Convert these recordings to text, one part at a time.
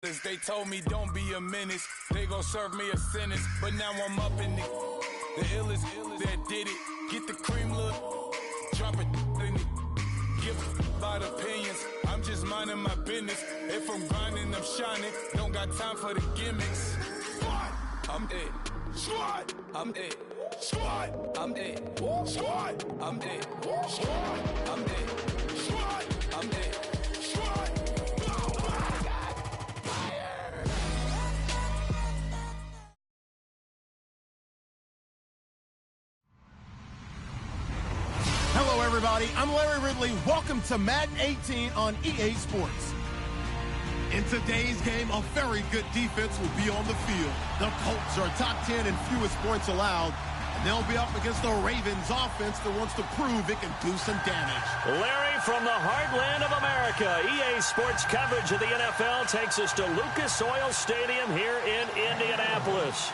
They told me don't be a menace, they gon' serve me a sentence. But now I'm up in the illest that did it. Get the cream, look, drop it in it. Give about opinions, I'm just minding my business. If I'm grinding, I'm shining, don't got time for the gimmicks. Squad, I'm dead. Squad, I'm dead. Squad, I'm dead. Squad, I'm dead. Squad, I'm dead. Squad, I'm dead. Hello, everybody. I'm Larry Ridley. Welcome to Madden 18 on EA Sports. In today's game, a very good defense will be on the field. The Colts are top 10 in fewest points allowed, and they'll be up against the Ravens offense that wants to prove it can do some damage. Larry, from the heartland of America, EA Sports coverage of the NFL takes us to Lucas Oil Stadium here in Indianapolis.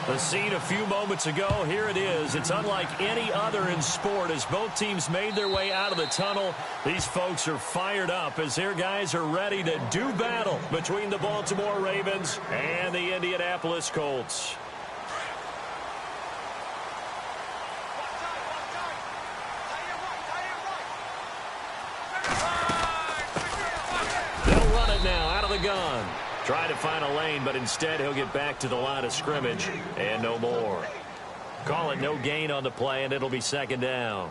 The scene a few moments ago, here it is. It's unlike any other in sport. As both teams made their way out of the tunnel, these folks are fired up as their guys are ready to do battle between the Baltimore Ravens and the Indianapolis Colts. They'll run it now out of the gun. Trying to find a lane, but instead he'll get back to the line of scrimmage and no more. Call it no gain on the play, and it'll be second down.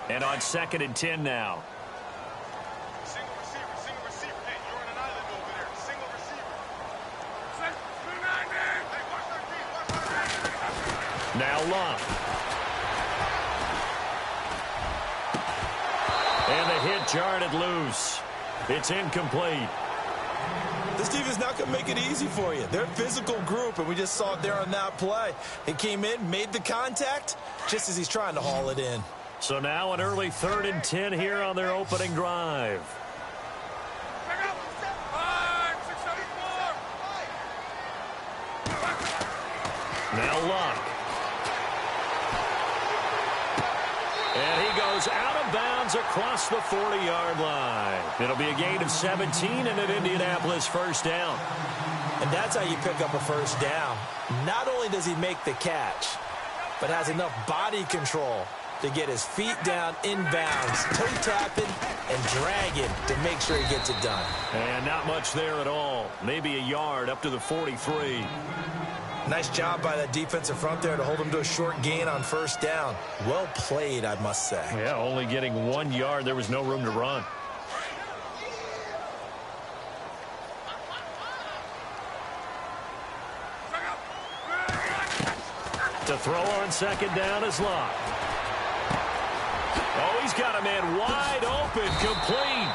And on 2nd and 10 now. Single receiver. Hey, you're on an island over there. Single receiver. Hey, watch their feet. Now Luck. And the hit jarred it loose. It's incomplete. This defense not going to make it easy for you. They're a physical group, and we just saw it there on that play. He came in, made the contact, just as he's trying to haul it in. So now an early 3rd and 10 here on their opening drive. Now Luck. And he goes out of bounds across the 40-yard line. It'll be a gain of 17 and an Indianapolis first down. And that's how you pick up a first down. Not only does he make the catch, but has enough body control to get his feet down inbounds, toe tapping, and dragging to make sure he gets it done. And not much there at all. Maybe a yard up to the 43. Nice job by that defensive front there to hold him to a short gain on first down. Well played, I must say. Yeah, only getting 1 yard. There was no room to run. To throw on 2nd down is Luck. Oh, he's got a man wide open, complete.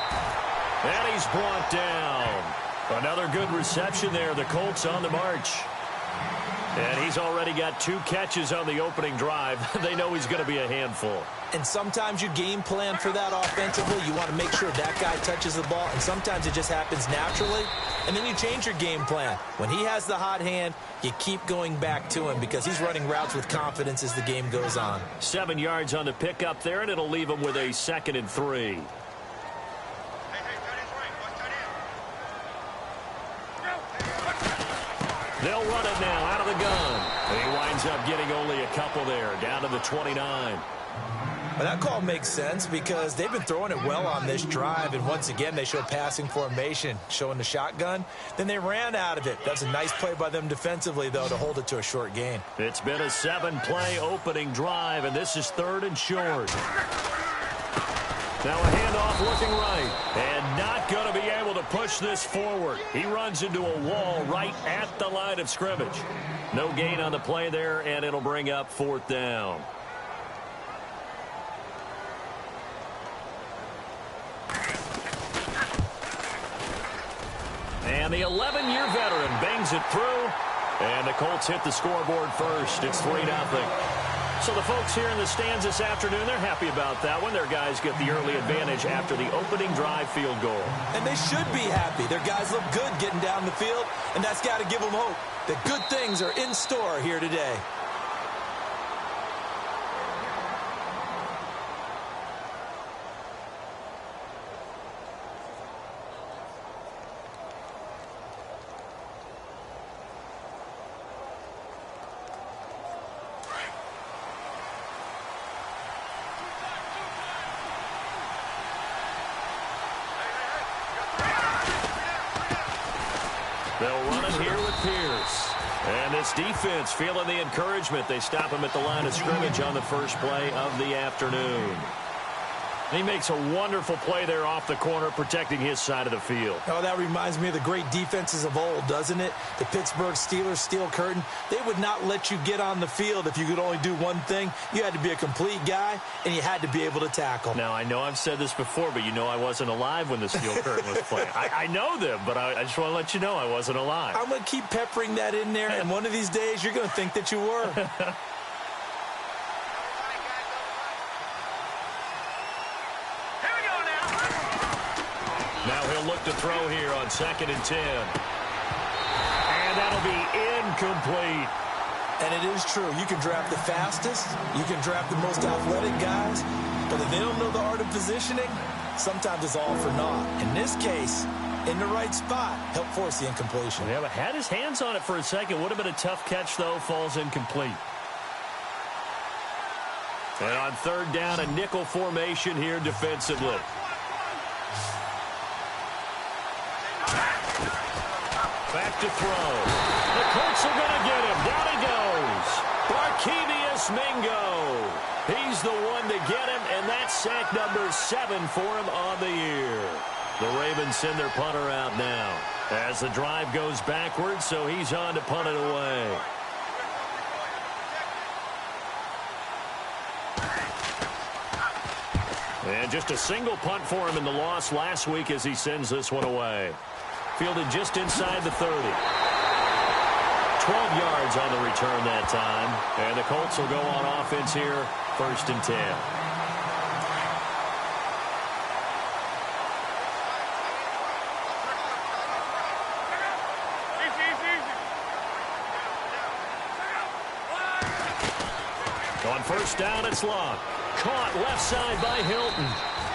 And he's brought down. Another good reception there. The Colts on the march. And he's already got 2 catches on the opening drive. They know he's going to be a handful. And sometimes you game plan for that offensively. You want to make sure that guy touches the ball, and sometimes it just happens naturally. And then you change your game plan. When he has the hot hand, you keep going back to him because he's running routes with confidence as the game goes on. 7 yards on the pickup there, and it'll leave him with a 2nd and 3. They'll run it now out of the gun. And he winds up getting only a couple there, down to the 29. Well, that call makes sense because they've been throwing it well on this drive, and once again they show passing formation, showing the shotgun. Then they ran out of it. That's a nice play by them defensively, though, to hold it to a short gain. It's been a 7-play opening drive, and this is 3rd and short. Now a handoff looking right, and not going to be able to push this forward. He runs into a wall right at the line of scrimmage. No gain on the play there, and it'll bring up 4th down. And the 11-year veteran bangs it through, and the Colts hit the scoreboard first. It's 3-0. So the folks here in the stands this afternoon, they're happy about that one. Their guys get the early advantage after the opening drive field goal. And they should be happy. Their guys look good getting down the field, and that's got to give them hope that good things are in store here today. They'll run it here with Pierce. And this defense feeling the encouragement. They stop him at the line of scrimmage on the first play of the afternoon. He makes a wonderful play there off the corner, protecting his side of the field. Oh, that reminds me of the great defenses of old, doesn't it? The Pittsburgh Steelers steel curtain. They would not let you get on the field if you could only do one thing. You had to be a complete guy, and you had to be able to tackle. Now, I know I've said this before, but you know I wasn't alive when the steel curtain was playing. I know them, but I just want to let you know I wasn't alive. I'm going to keep peppering that in there, and one of these days you're going to think that you were. Now he'll look to throw here on 2nd and 10. And that'll be incomplete. And it is true. You can draft the fastest. You can draft the most athletic guys. But if they don't know the art of positioning, sometimes it's all for naught. In this case, in the right spot, help force the incompletion. Yeah, but had his hands on it for a second. Would have been a tough catch, though. Falls incomplete. And on 3rd down, a nickel formation here defensively. Back to throw. The Colts are going to get him. Down he goes. Barkevious Mingo. He's the one to get him, and that's sack number 7 for him on the year. The Ravens send their punter out now as the drive goes backwards, so he's on to punt it away. And just a single punt for him in the loss last week as he sends this one away. Fielded just inside the 30. 12 yards on the return that time. And the Colts will go on offense here, 1st and 10. On 1st down, it's Luck. Caught left side by Hilton.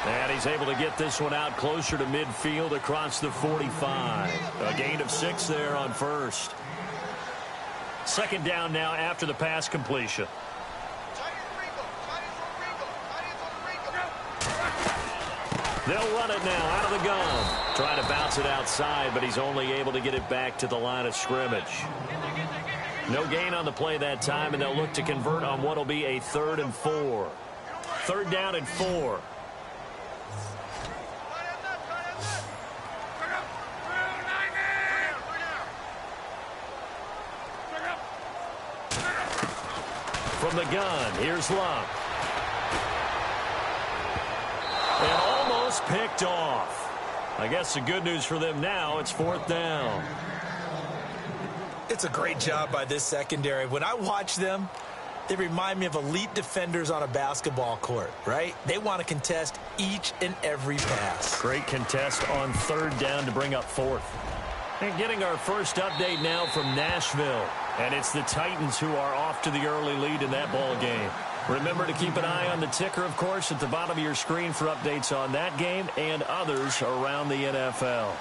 And he's able to get this one out closer to midfield across the 45. A gain of 6 there on 1st. 2nd down now after the pass completion. They'll run it now out of the gun. Trying to bounce it outside, but he's only able to get it back to the line of scrimmage. No gain on the play that time, and they'll look to convert on what will be a 3rd and 4. 3rd down and 4. From the gun, here's Luck. And almost picked off. I guess the good news for them now, it's 4th down. It's a great job by this secondary. When I watch them, they remind me of elite defenders on a basketball court, right? They want to contest each and every pass. Great contest on 3rd down to bring up 4th. And getting our first update now from Nashville. And it's the Titans who are off to the early lead in that ball game. Remember to keep an eye on the ticker, of course, at the bottom of your screen for updates on that game and others around the NFL.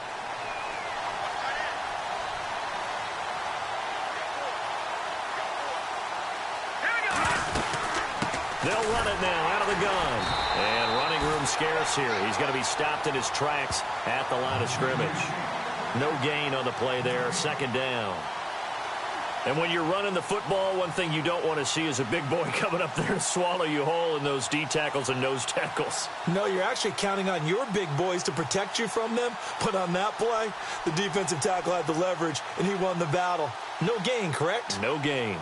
They'll run it now out of the gun. And running room scarce here. He's going to be stopped in his tracks at the line of scrimmage. No gain on the play there. 2nd down. And when you're running the football, one thing you don't want to see is a big boy coming up there to swallow you whole in those D tackles and nose tackles. No, you're actually counting on your big boys to protect you from them. But on that play, the defensive tackle had the leverage, and he won the battle. No gain, correct? No gain.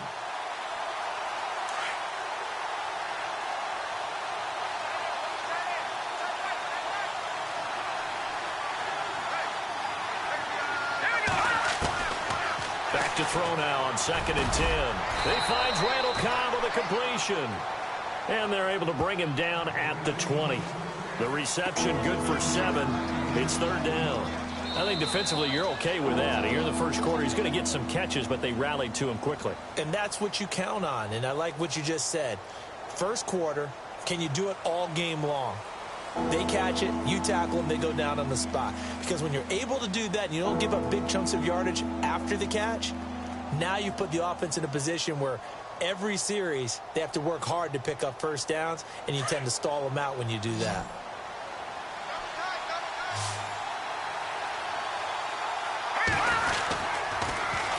To throw now on 2nd and 10. He finds Randall Cobb with a completion. And they're able to bring him down at the 20. The reception good for 7. It's 3rd down. I think defensively you're okay with that. Here in the first quarter, he's going to get some catches, but they rallied to him quickly. And that's what you count on. And I like what you just said. First quarter, can you do it all game long? They catch it, you tackle them, they go down on the spot. Because when you're able to do that and you don't give up big chunks of yardage after the catch, now you put the offense in a position where every series they have to work hard to pick up 1st downs, and you tend to stall them out when you do that.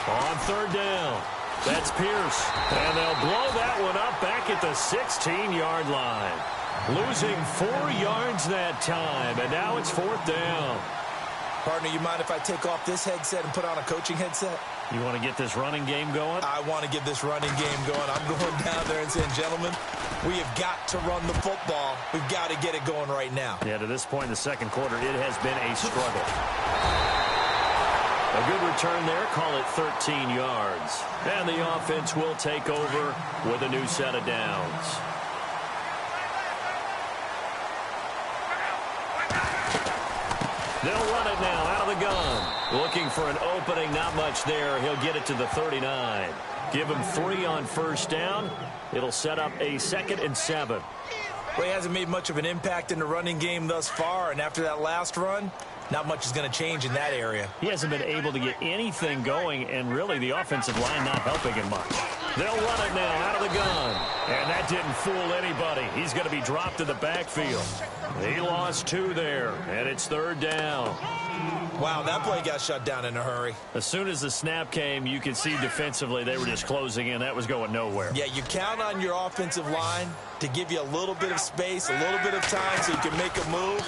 On third down, that's Pierce. And they'll blow that one up back at the 16-yard line. Losing 4 yards that time, and now it's fourth down. Partner, you mind if I take off this headset and put on a coaching headset? You want to get this running game going? I want to get this running game going. I'm going down there and saying, gentlemen, we have got to run the football. We've got to get it going right now. Yeah, to this point in the second quarter, it has been a struggle. A good return there, call it 13 yards. And the offense will take over with a new set of downs. They'll run it now out of the gun. Looking for an opening, not much there. He'll get it to the 39. Give him 3 on first down. It'll set up a 2nd and 7. Well, he hasn't made much of an impact in the running game thus far, and after that last run, not much is going to change in that area. He hasn't been able to get anything going, and really the offensive line not helping him much. They'll run it now out of the gun. And that didn't fool anybody. He's going to be dropped in the backfield. He lost 2 there, and it's third down. Wow, that play got shut down in a hurry. As soon as the snap came, you could see defensively they were just closing in. That was going nowhere. Yeah, you count on your offensive line to give you a little bit of space, a little bit of time so you can make a move.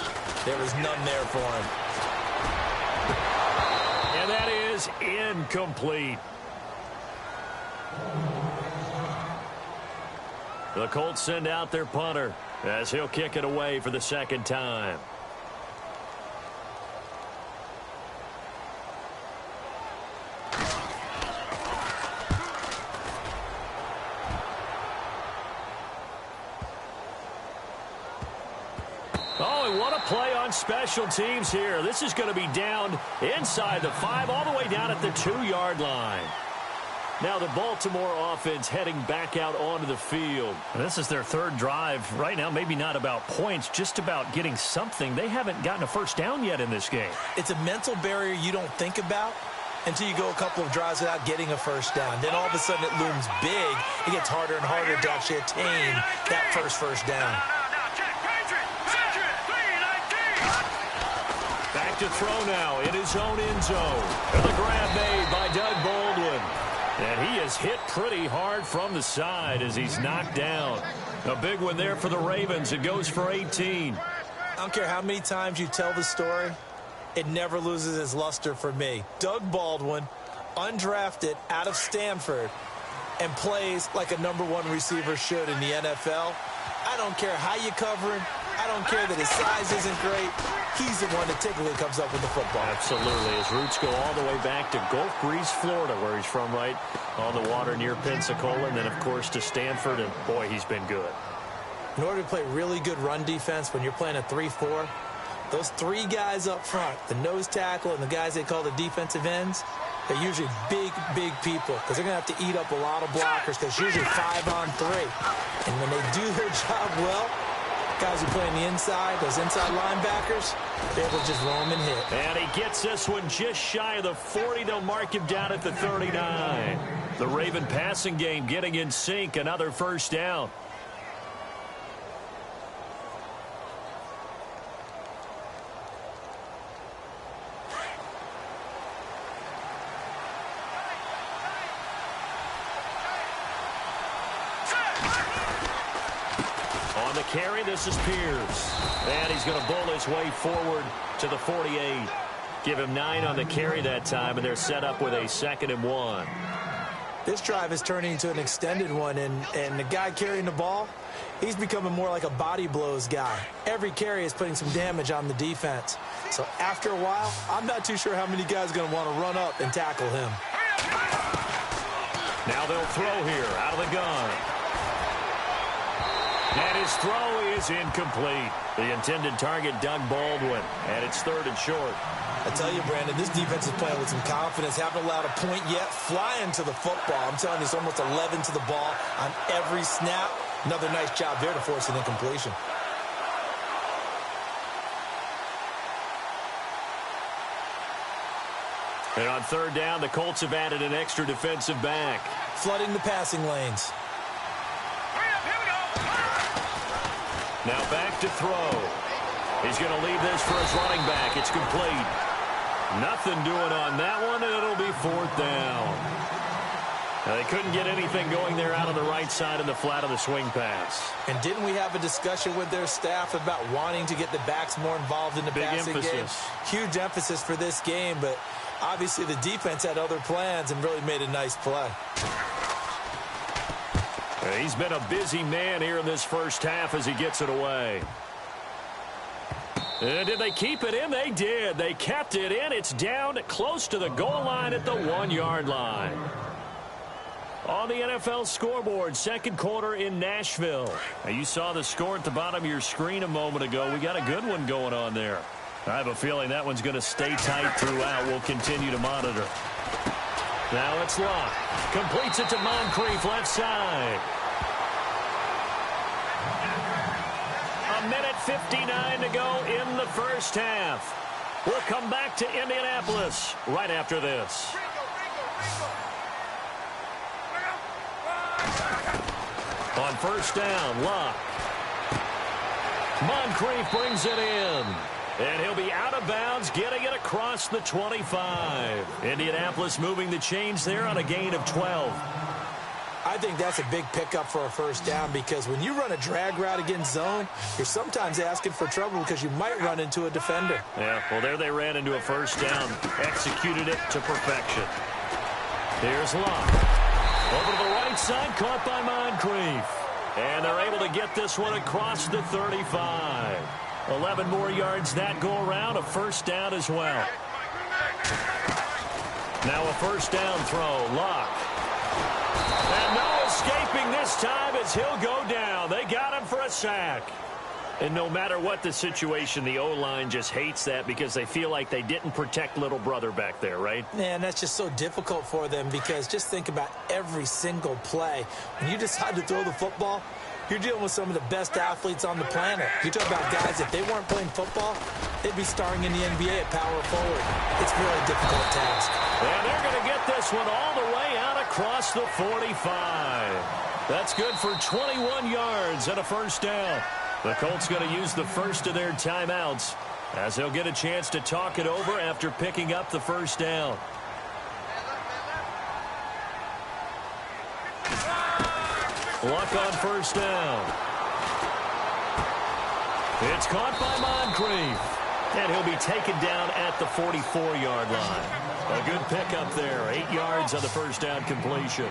There was none there for him. And that is incomplete. The Colts send out their punter as he'll kick it away for the second time. Oh, and what a play on special teams here. This is going to be down inside the 5, all the way down at the 2-yard line. Now the Baltimore offense heading back out onto the field. This is their 3rd drive. Right now, maybe not about points, just about getting something. They haven't gotten a first down yet in this game. It's a mental barrier you don't think about until you go a couple of drives without getting a first down. Then all of a sudden it looms big. It gets harder and harder to actually attain that first down. Back to throw now in his own end zone. And the grab made by Doug Baldwin. And he is hit pretty hard from the side as he's knocked down. A big one there for the Ravens. It goes for 18. I don't care how many times you tell the story, it never loses its luster for me. Doug Baldwin, undrafted out of Stanford, and plays like a #1 receiver should in the NFL. I don't care how you cover him. I don't care that his size isn't great. He's the one that typically comes up with the football. Absolutely. His roots go all the way back to Gulf Breeze, Florida, where he's from, right on the water near Pensacola, and then, of course, to Stanford, and, boy, he's been good. In order to play really good run defense when you're playing a 3-4, those 3 guys up front, the nose tackle and the guys they call the defensive ends, they're usually big people because they're going to have to eat up a lot of blockers because it's usually 5-on-3. And when they do their job well, guys who play on the inside, those inside linebackers, they're able to just roam and hit. And he gets this one just shy of the 40. They'll mark him down at the 39. The Raven passing game getting in sync. Another first down. On the carry, this is Pierce. And he's going to bull his way forward to the 48. Give him 9 on the carry that time, and they're set up with a 2nd and 1. This drive is turning into an extended one, and the guy carrying the ball, he's becoming more like a body blows guy. Every carry is putting some damage on the defense. So after a while, I'm not too sure how many guys are going to want to run up and tackle him. Now they'll throw here out of the gun. And his throw is incomplete. The intended target, Doug Baldwin. And it's 3rd and short. I tell you, Brandon, this defense is playing with some confidence. Haven't allowed a point yet. Flying to the football. I'm telling you, it's almost 11 to the ball on every snap. Another nice job there to force an incompletion. And on 3rd down, the Colts have added an extra defensive back. Flooding the passing lanes. Now back to throw. He's going to leave this for his running back. It's complete. Nothing doing on that one, and it'll be 4th down. Now, they couldn't get anything going there out on the right side of the flat of the swing pass. And didn't we have a discussion with their staff about wanting to get the backs more involved in the passing game? Huge emphasis for this game, but obviously the defense had other plans and really made a nice play. He's been a busy man here in this first half as he gets it away. And did they keep it in? They did. They kept it in. It's down close to the goal line at the 1-yard line. On the NFL scoreboard, second quarter in Nashville. Now, you saw the score at the bottom of your screen a moment ago. We got a good one going on there. I have a feeling that one's going to stay tight throughout. We'll continue to monitor. Now it's Locke. Completes it to Moncrief, left side. A minute 59 to go in the first half. We'll come back to Indianapolis right after this. On first down, Locke. Moncrief brings it in. And he'll be out of bounds, getting it across the 25. Indianapolis moving the chains there on a gain of 12. I think that's a big pickup for a first down because when you run a drag route against zone, you're sometimes asking for trouble because you might run into a defender. Yeah, well, there they ran into a first down. Executed it to perfection. Here's Locke. Over to the right side, caught by Moncrief. And they're able to get this one across the 35. 11 more yards that go around, a first down as well. Now a first down throw, Locke. And no escaping this time as he'll go down. They got him for a sack. And no matter what the situation, the O-line just hates that because they feel like they didn't protect little brother back there, right? Man, that's just so difficult for them because just think about every single play. When you decide to throw the football, you're dealing with some of the best athletes on the planet. You talk about guys, if they weren't playing football, they'd be starring in the NBA at power forward. It's a really difficult task. And they're going to get this one all the way out across the 45. That's good for 21 yards and a first down. The Colts going to use the first of their timeouts as they'll get a chance to talk it over after picking up the first down. Luck on first down. It's caught by Moncrief. And he'll be taken down at the 44-yard line. A good pickup there. 8 yards on the first down completion.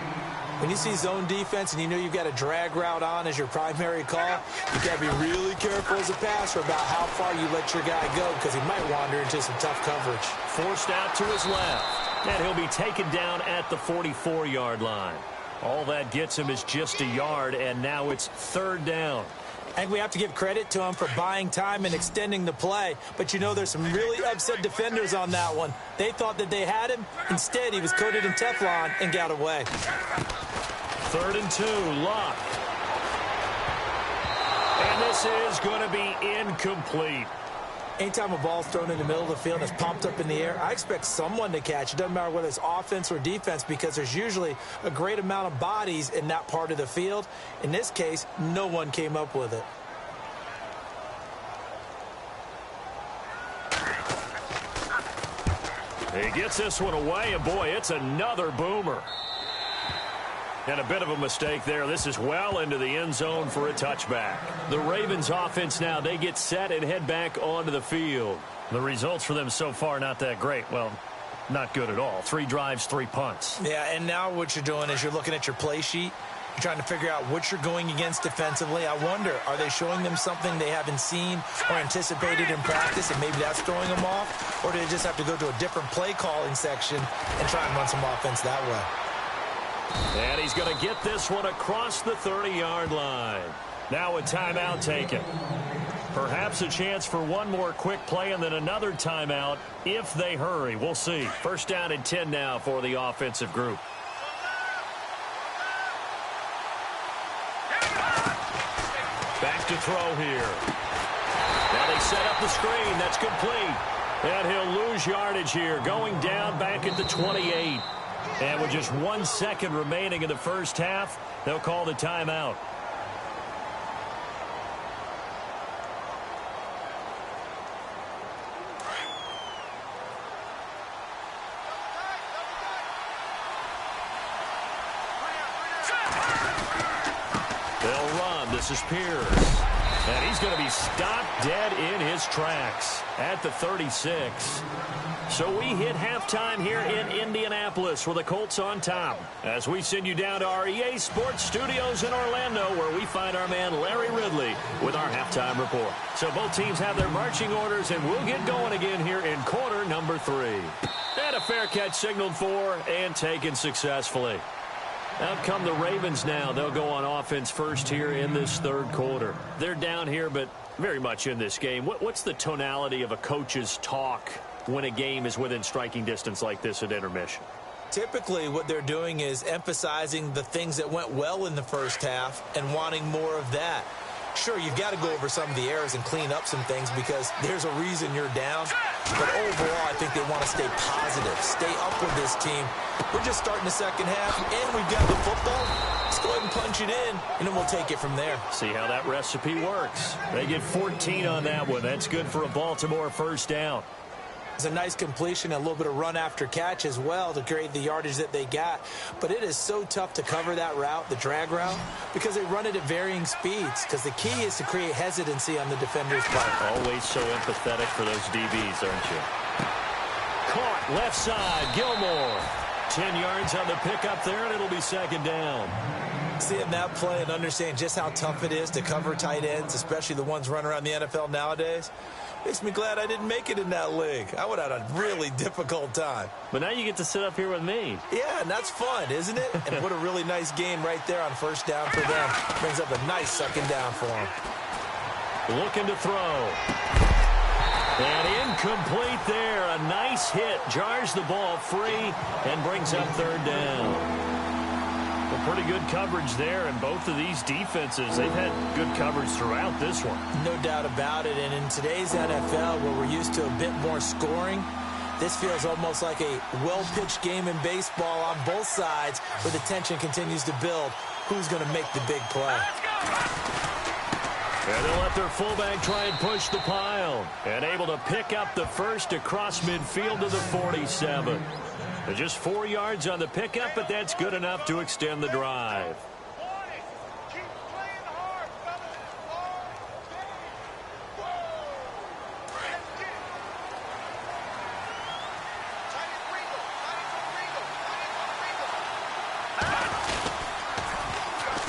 When you see zone defense and you know you've got a drag route on as your primary call, you've got to be really careful as a passer about how far you let your guy go because he might wander into some tough coverage. Forced out to his left. And he'll be taken down at the 44-yard line. All that gets him is just a yard, and now it's third down. I think we have to give credit to him for buying time and extending the play. But, you know, there's some really upset defenders on that one. They thought that they had him. Instead, he was coated in Teflon and got away. 3rd and 2, Locke. And this is going to be incomplete. Anytime a ball's thrown in the middle of the field and it's pumped up in the air, I expect someone to catch. It doesn't matter whether it's offense or defense because there's usually a great amount of bodies in that part of the field. In this case, no one came up with it. He gets this one away, and boy, it's another boomer. And a bit of a mistake there. This is well into the end zone for a touchback. The Ravens offense now, they get set and head back onto the field. The results for them so far not that great. Well, not good at all. 3 drives, 3 punts. Yeah, and now what you're doing is you're looking at your play sheet. You're trying to figure out what you're going against defensively. I wonder, are they showing them something they haven't seen or anticipated in practice, and maybe that's throwing them off? Or do they just have to go to a different play calling section and try and run some offense that way? And he's going to get this one across the 30-yard line. Now a timeout taken. Perhaps a chance for one more quick play and then another timeout if they hurry. We'll see. First down and 10 now for the offensive group. Back to throw here. Now they set up the screen. That's complete. And he'll lose yardage here. Going down back at the 28. And with just 1 second remaining in the first half, they'll call the timeout. They'll run. This is Pierce. And he's going to be stopped dead in his tracks at the 36. So we hit halftime here in Indianapolis with the Colts on top. As we send you down to our EA Sports Studios in Orlando, where we find our man Larry Ridley with our halftime report. So both teams have their marching orders, and we'll get going again here in quarter number 3. And a fair catch signaled for and taken successfully. Out come the Ravens now. They'll go on offense first here in this third quarter. They're down here, but very much in this game. What's the tonality of a coach's talk when a game is within striking distance like this at intermission? Typically, what they're doing is emphasizing the things that went well in the first half and wanting more of that. Sure, you've got to go over some of the errors and clean up some things because there's a reason you're down. But overall, I think they want to stay positive, stay up with this team. We're just starting the second half, and we've got the football. Let's go ahead and punch it in, and then we'll take it from there. See how that recipe works. They get 14 on that one. That's good for a Baltimore first down. It's a nice completion, a little bit of run after catch as well to create the yardage that they got. But it is so tough to cover that route, the drag route, because they run it at varying speeds. Because the key is to create hesitancy on the defender's part. Always so empathetic for those DBs, aren't you? Caught left side, Gilmore. 10 yards on the pickup there, and it'll be second down. Seeing that play and understand just how tough it is to cover tight ends, especially the ones running around the NFL nowadays, makes me glad I didn't make it in that league. I would have had a really difficult time. But now you get to sit up here with me. Yeah, and that's fun, isn't it? And what a really nice game right there on first down for them. Brings up a nice second down for them. Looking to throw. And incomplete there. A nice hit. Jars the ball free and brings up third down. Well, pretty good coverage there, and both of these defenses, they've had good coverage throughout this one. No doubt about it, and in today's NFL, where we're used to a bit more scoring, this feels almost like a well-pitched game in baseball on both sides, where the tension continues to build. Who's going to make the big play? And they'll let their fullback try and push the pile, and able to pick up the first across midfield to the 47. Just 4 yards on the pickup, but that's good enough to extend the drive.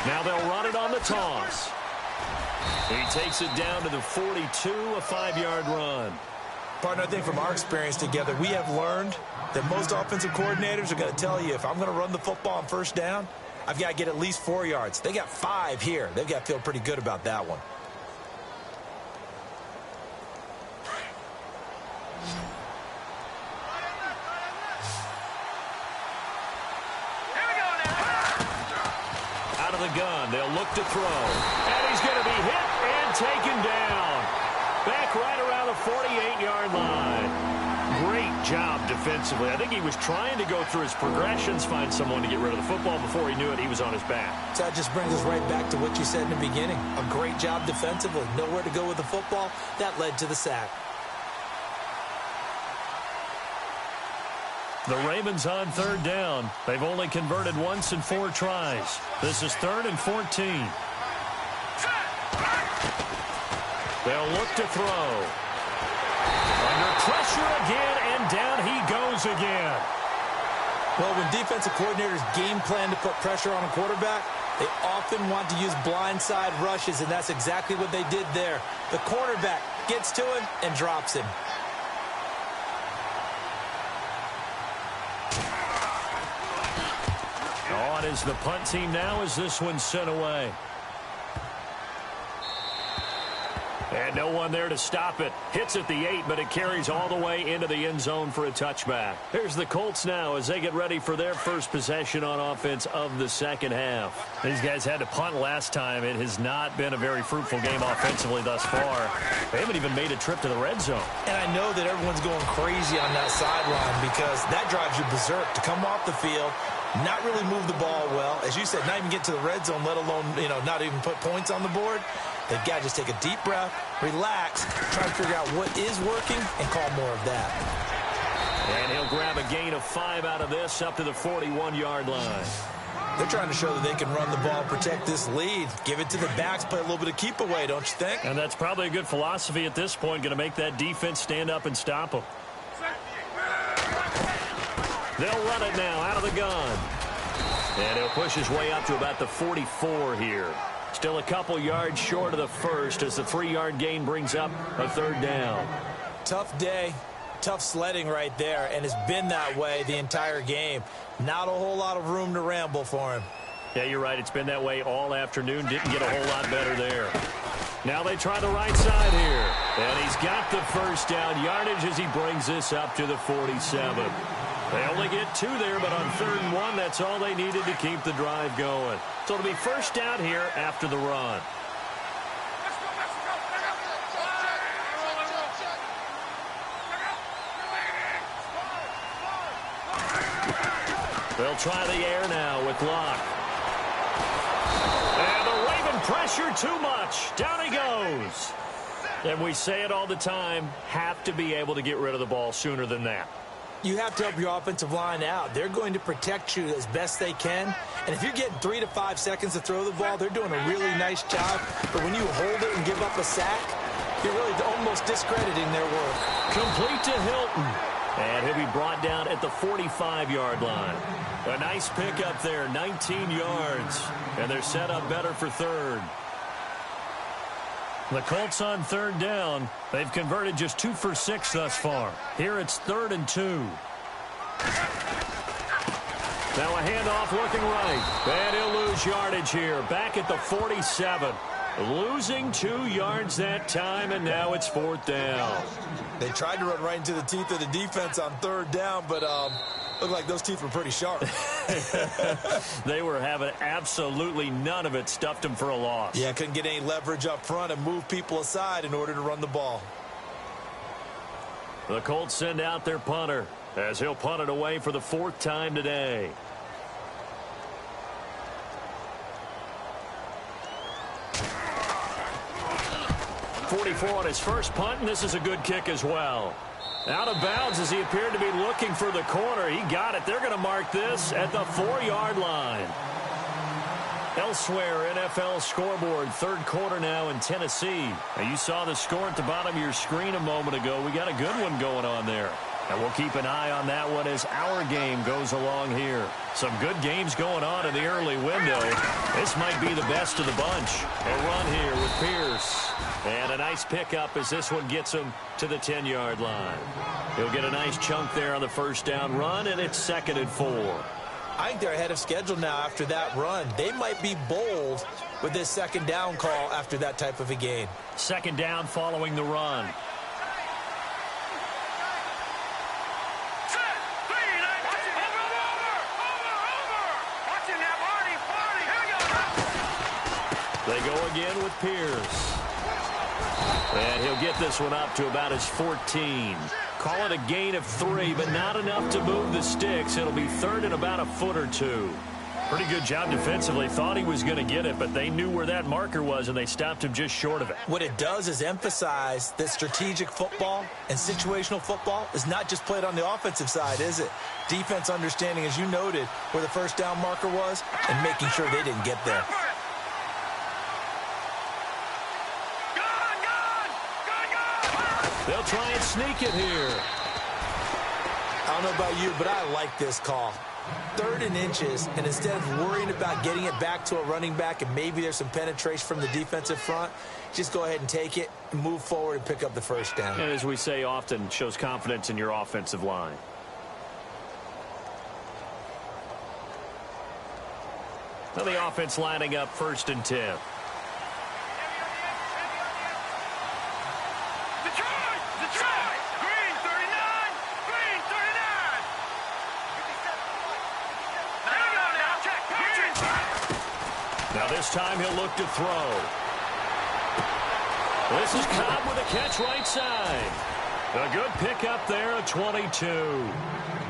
Now they'll run it on the toss. He takes it down to the 42, a 5-yard run. Partner, I think from our experience together, we have learned that most offensive coordinators are going to tell you, if I'm going to run the football on first down, I've got to get at least 4 yards. They got 5 here. They've got to feel pretty good about that one. Out of the gun, they'll look to throw. And he's going to be hit and taken down. Back right around the 48-yard line. Great job defensively. I think he was trying to go through his progressions, find someone to get rid of the football. Before he knew it, he was on his back. So that just brings us right back to what you said in the beginning. A great job defensively. Nowhere to go with the football. That led to the sack. The Ravens on third down. They've only converted once in 4 tries. This is 3rd and 14. They'll look to throw. Under pressure again, and down he goes again. Well, when defensive coordinators game plan to put pressure on a quarterback, they often want to use blindside rushes, and that's exactly what they did there. The cornerback gets to him and drops him. On is the punt team now as this one's sent away. And no one there to stop it. Hits at the 8, but it carries all the way into the end zone for a touchback. Here's the Colts now as they get ready for their first possession on offense of the second half. These guys had to punt last time. It has not been a very fruitful game offensively thus far. They haven't even made a trip to the red zone. And I know that everyone's going crazy on that sideline because that drives you berserk to come off the field, not really move the ball well. As you said, not even get to the red zone, let alone, not even put points on the board. They've got to just take a deep breath, relax, try to figure out what is working, and call more of that. And he'll grab a gain of 5 out of this up to the 41-yard line. They're trying to show that they can run the ball, protect this lead, give it to the backs, play a little bit of keep away, don't you think? And that's probably a good philosophy at this point, going to make that defense stand up and stop them. They'll run it now out of the gun. And he'll push his way up to about the 44 here. Still a couple yards short of the first as the 3-yard gain brings up a 3rd down. Tough day, tough sledding right there, and it's been that way the entire game. Not a whole lot of room to ramble for him. Yeah, you're right. It's been that way all afternoon. Didn't get a whole lot better there. Now they try the right side here. And he's got the first down yardage as he brings this up to the 47. They only get 2 there, but on 3rd and 1, that's all they needed to keep the drive going. So it'll be first down here after the run. They'll try the air now with Locke. And the Raven pressure too much. Down he goes. And we say it all the time, have to be able to get rid of the ball sooner than that. You have to help your offensive line out. They're going to protect you as best they can. And if you're getting 3 to 5 seconds to throw the ball, they're doing a really nice job. But when you hold it and give up a sack, you're really almost discrediting their work. Complete to Hilton. And he'll be brought down at the 45-yard line. A nice pickup there, 19 yards. And they're set up better for 3rd. The Colts on 3rd down. They've converted just 2 for 6 thus far. Here it's 3rd and 2. Now a handoff looking right. And he'll lose yardage here. Back at the 47. Losing 2 yards that time, and now it's 4th down. They tried to run right into the teeth of the defense on 3rd down, but looked like those teeth were pretty sharp. They were having absolutely none of it. Stuffed them for a loss. Yeah, couldn't get any leverage up front and move people aside in order to run the ball. The Colts send out their punter as he'll punt it away for the 4th time today. .44 on his first punt, and this is a good kick as well. Out of bounds as he appeared to be looking for the corner. He got it. They're going to mark this at the 4-yard line. Elsewhere, NFL scoreboard, 3rd quarter now in Tennessee. Now, you saw the score at the bottom of your screen a moment ago. We got a good one going on there. And we'll keep an eye on that one as our game goes along here. Some good games going on in the early window. This might be the best of the bunch. A run here with Pierce. And a nice pickup as this one gets him to the 10-yard line. He'll get a nice chunk there on the first down run, and it's 2nd and 4. I think they're ahead of schedule now after that run. They might be bold with this 2nd down call after that type of a gain. 2nd down following the run. They go again with Pierce. And he'll get this one up to about his 14. Call it a gain of 3, but not enough to move the sticks. It'll be 3rd and about a foot or 2. Pretty good job defensively. Thought he was going to get it, but they knew where that marker was, and they stopped him just short of it. What it does is emphasize that strategic football and situational football is not just played on the offensive side, is it? Defense understanding, as you noted, where the first down marker was and making sure they didn't get there. They'll try and sneak it here. I don't know about you, but I like this call. 3rd and inches, and instead of worrying about getting it back to a running back and maybe there's some penetration from the defensive front, just go ahead and take it, move forward, and pick up the first down. And as we say often, shows confidence in your offensive line. Now the offense lining up 1st and 10. Now this time he'll look to throw. This is Cobb with a catch right side. A good pickup there, a 22.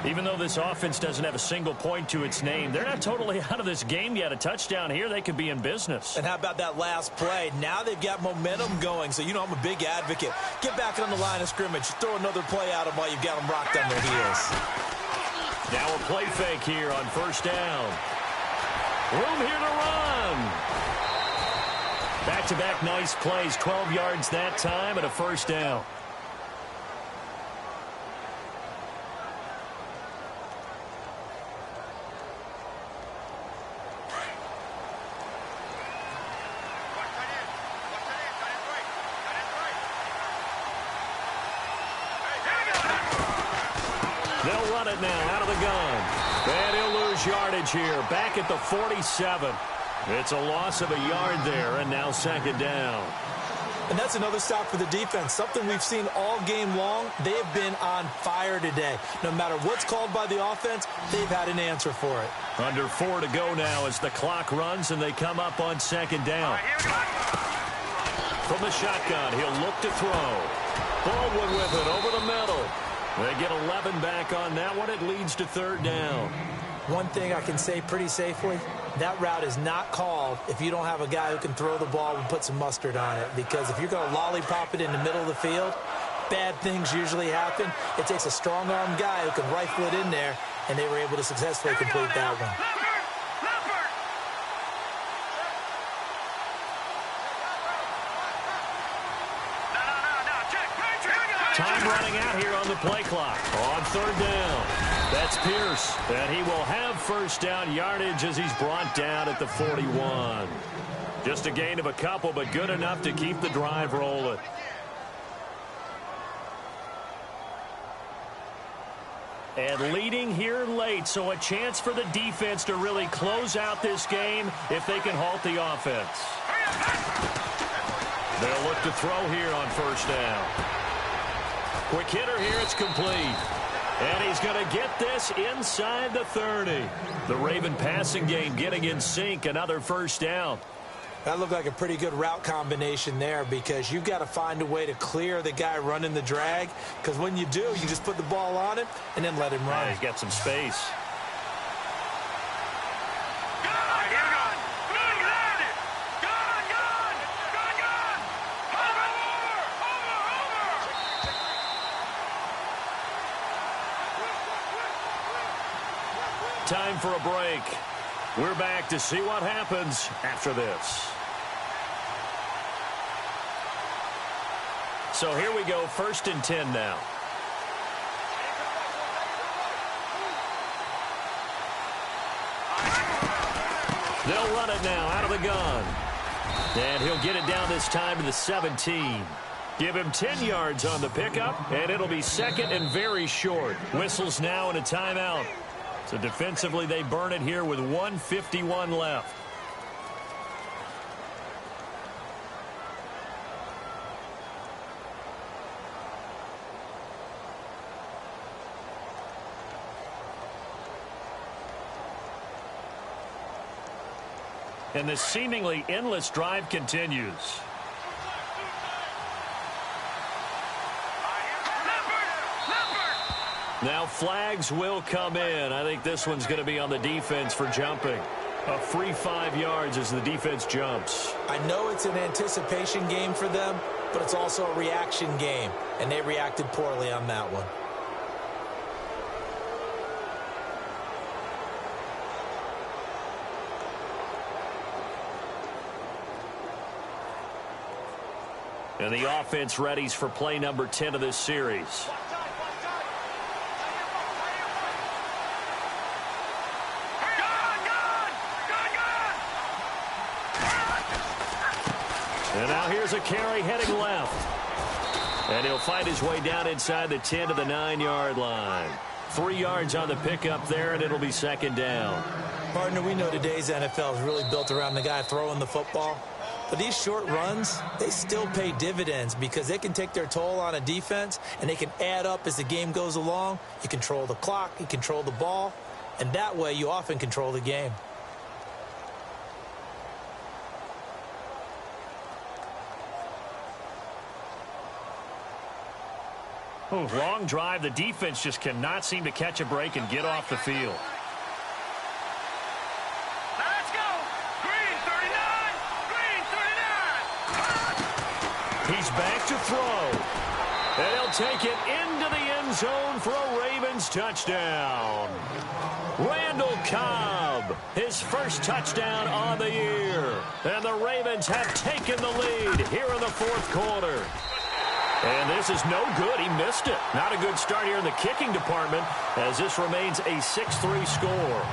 Even though this offense doesn't have a single point to its name, they're not totally out of this game yet. A touchdown here, they could be in business. And how about that last play? Now they've got momentum going, so you know I'm a big advocate. Get back on the line of scrimmage. Throw another play at them while you've got them rocked on their heels. Now a play fake here on 1st down. Room here to run. Back-to-back nice plays, 12 yards that time and a first down. They'll run it now out of the gun. And he'll lose yardage here. Back at the 47. It's a loss of a yard there, and now second down. And that's another stop for the defense. Something we've seen all game long. They have been on fire today. No matter what's called by the offense, they've had an answer for it. Under 4 to go now as the clock runs, and they come up on second down. From the shotgun, he'll look to throw. Baldwin with it over the middle. They get 11 back on that one. It leads to third down. One thing I can say pretty safely, that route is not called if you don't have a guy who can throw the ball and put some mustard on it. Because if you're going to lollipop it in the middle of the field, bad things usually happen. It takes a strong-armed guy who can rifle it in there, and they were able to successfully complete that one. Time running out here on the play clock. On third down. That's Pierce. And he will have first down yardage as he's brought down at the 41. Just a gain of a couple, but good enough to keep the drive rolling. And leading here late, so a chance for the defense to really close out this game if they can halt the offense. They'll look to throw here on first down. Quick hitter here, it's complete. And he's going to get this inside the 30. The Raven passing game getting in sync, another first down. That looked like a pretty good route combination there because you've got to find a way to clear the guy running the drag, because when you do, you just put the ball on him and then let him run. Yeah, he's got some space. Time for a break. We're back to see what happens after this. So here we go, 1st and 10 now. They'll run it now out of the gun. And he'll get it down this time to the 17. Give him 10 yards on the pickup, and it'll be second and very short. Whistles now and a timeout. So defensively, they burn it here with 1:51 left. And the seemingly endless drive continues. Now flags will come in. I think this one's going to be on the defense for jumping. A free 5 yards as the defense jumps. I know it's an anticipation game for them, but it's also a reaction game, and they reacted poorly on that one. And the offense readies for play number 10 of this series. And now here's a carry heading left. And he'll find his way down inside the 10 to the 9-yard line. 3 yards on the pickup there, and it'll be second down. Partner, we know today's NFL is really built around the guy throwing the football. But these short runs, they still pay dividends because they can take their toll on a defense, and they can add up as the game goes along. You control the clock, you control the ball, and that way you often control the game. Oh, long drive. The defense just cannot seem to catch a break and get off the field. Let's go! Green 39! Green 39! He's back to throw. And he'll take it into the end end zone for a Ravens touchdown. Randall Cobb, his first touchdown on the year. And the Ravens have taken the lead here in the fourth quarter. And this is no good. He missed it. Not a good start here in the kicking department as this remains a 6-3 score.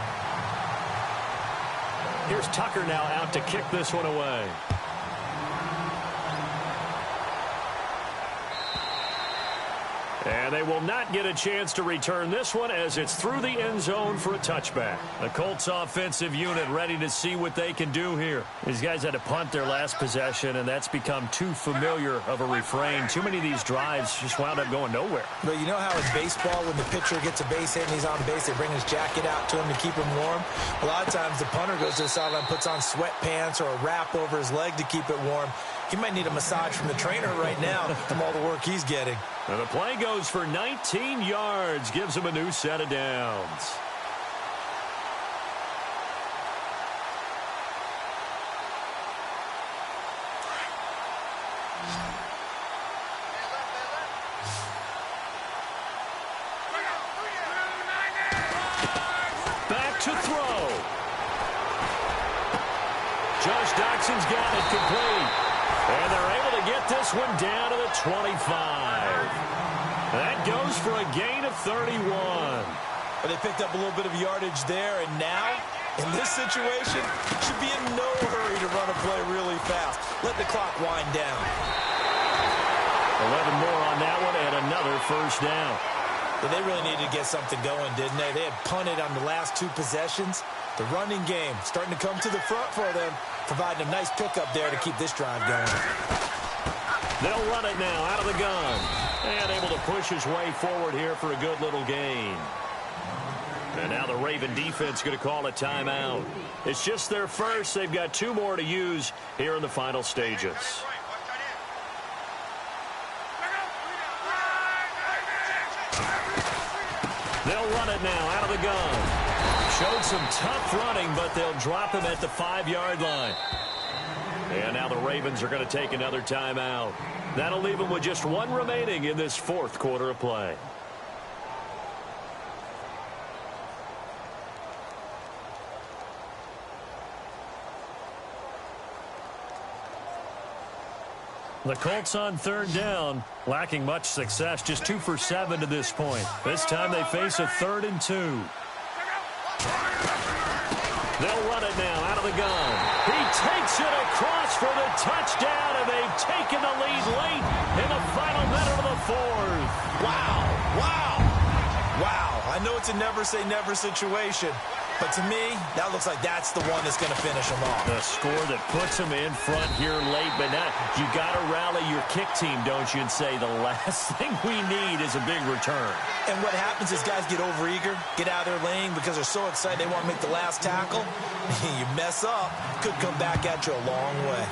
Here's Tucker now out to kick this one away. And they will not get a chance to return this one as it's through the end zone for a touchback. The Colts offensive unit ready to see what they can do here. These guys had to punt their last possession, and that's become too familiar of a refrain. Too many of these drives just wound up going nowhere. But you know how in baseball, when the pitcher gets a base hit and he's on base, they bring his jacket out to him to keep him warm? A lot of times the punter goes to the sideline, puts on sweatpants or a wrap over his leg to keep it warm. He might need a massage from the trainer right now from all the work he's getting. And the play goes for 19 yards, gives him a new set of downs. Back to throw. Josh Doxson's got it complete. And they're able to get this one down to the 25. That goes for a gain of 31. But they picked up a little bit of yardage there, and now, in this situation, should be in no hurry to run a play really fast. Let the clock wind down. 11 more on that one, and another first down. But they really needed to get something going, didn't they? They had punted on the last two possessions. The running game starting to come to the front for them, providing a nice pickup there to keep this drive going. They'll run it now out of the gun. And able to push his way forward here for a good little gain. And now the Raven defense going to call a timeout. It's just their first. They've got 2 more to use here in the final stages. They'll run it now out of the gun. Showed some tough running, but they'll drop him at the 5-yard line. And now the Ravens are going to take another timeout. That'll leave them with just 1 remaining in this fourth quarter of play. The Colts on third down, lacking much success, just 2 for 7 to this point. This time they face a 3rd and 2. They'll run it now out of the gun. He takes it across for the touchdown, and they've taken the lead late in the final minute of the fourth. Wow, wow, wow. I know it's a never-say-never situation, but to me, that looks like that's the one that's going to finish them off. The score that puts them in front here late, but now you got to rally your kick team, don't you, and say the last thing we need is a big return. And what happens is guys get overeager, get out of their lane because they're so excited they want to make the last tackle. You mess up, could come back at you a long way.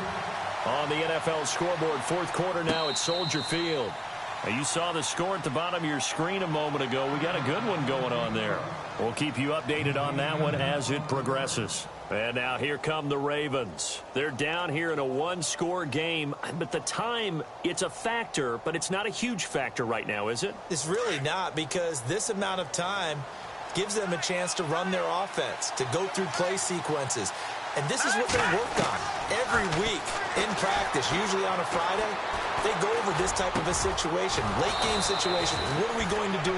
On the NFL scoreboard, fourth quarter now at Soldier Field. Now, you saw the score at the bottom of your screen a moment ago. We got a good one going on there. We'll keep you updated on that one as it progresses. And now here come the Ravens. They're down here in a 1-score game, but the time, it's a factor, but it's not a huge factor right now, is it? It's really not, because this amount of time gives them a chance to run their offense, to go through play sequences. And this is what they work on every week in practice, usually on a Friday. They go over this type of a situation, late game situation. What are we going to do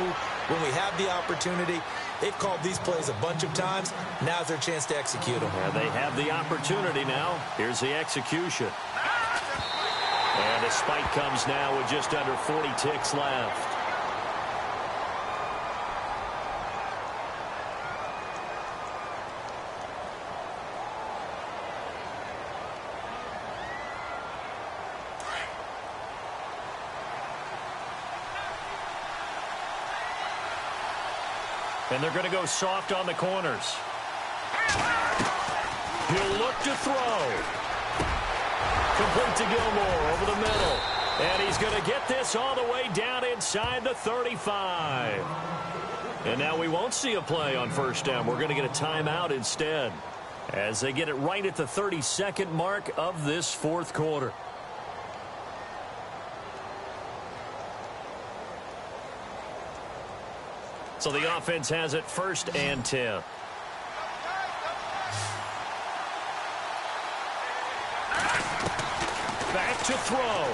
when we have the opportunity? They've called these plays a bunch of times. Now's their chance to execute them. And they have the opportunity now. Here's the execution. And a spike comes now with just under 40 ticks left. And they're going to go soft on the corners. He'll look to throw. Complete to Gilmore over the middle. And he's going to get this all the way down inside the 35. And now we won't see a play on first down. We're going to get a timeout instead, as they get it right at the 32nd mark of this fourth quarter. So the offense has it 1st and 10. Back to throw.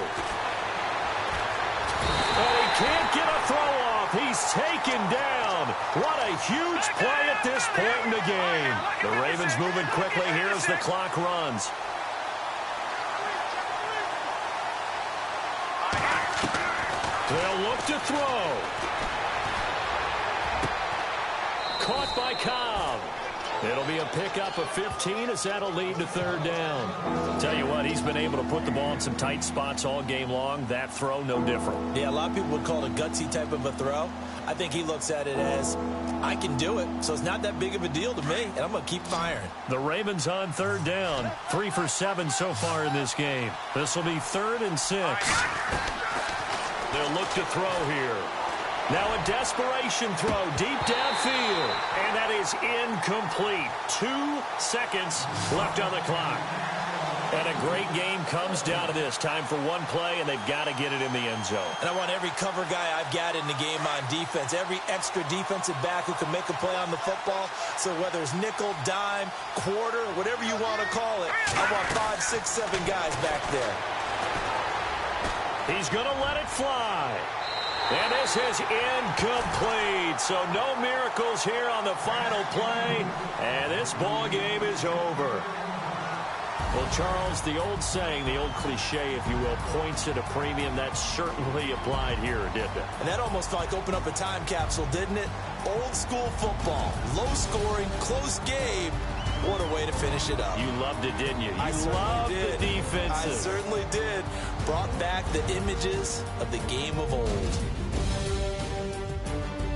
Oh, he can't get a throw off. He's taken down. What a huge play at this point in the game. The Ravens moving quickly here as the clock runs. They'll look to throw. Caught by Cobb. It'll be a pickup of 15 as that'll lead to 3rd down. Tell you what, he's been able to put the ball in some tight spots all game long. That throw, no different. Yeah, a lot of people would call it a gutsy type of a throw. I think he looks at it as, I can do it, so it's not that big of a deal to me, and I'm going to keep firing. The Ravens on 3rd down. 3 for 7 so far in this game. This will be 3rd and 6. They'll look to throw here. Now a desperation throw deep downfield. And that is incomplete. 2 seconds left on the clock. And a great game comes down to this. Time for one play, and they've got to get it in the end zone. And I want every cover guy I've got in the game on defense, every extra defensive back who can make a play on the football. So whether it's nickel, dime, quarter, whatever you want to call it, I want 5, 6, 7 guys back there. He's going to let it fly. And this is incomplete. So no miracles here on the final play. And this ball game is over. Well, Charles, the old saying, the old cliche, if you will, points at a premium, that certainly applied here, didn't it? And that almost felt like opened up a time capsule, didn't it? Old school football, low scoring, close game. What a way to finish it up. You loved it, didn't you? I loved did. The defense. I certainly did. Brought back the images of the game of old.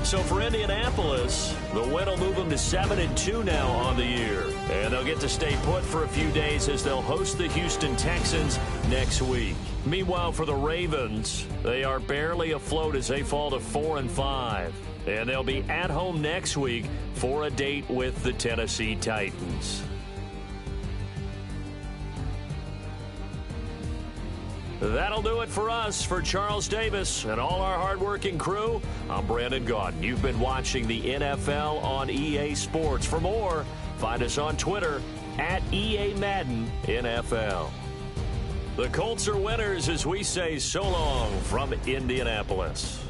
So for Indianapolis, the win will move them to 7-2 now on the year. And they'll get to stay put for a few days as they'll host the Houston Texans next week. Meanwhile, for the Ravens, they are barely afloat as they fall to 4-5. And they'll be at home next week for a date with the Tennessee Titans. That'll do it for us. For Charles Davis and all our hardworking crew, I'm Brandon Gaudin. You've been watching the NFL on EA Sports. For more, find us on Twitter at EA Madden NFL. The Colts are winners as we say so long from Indianapolis.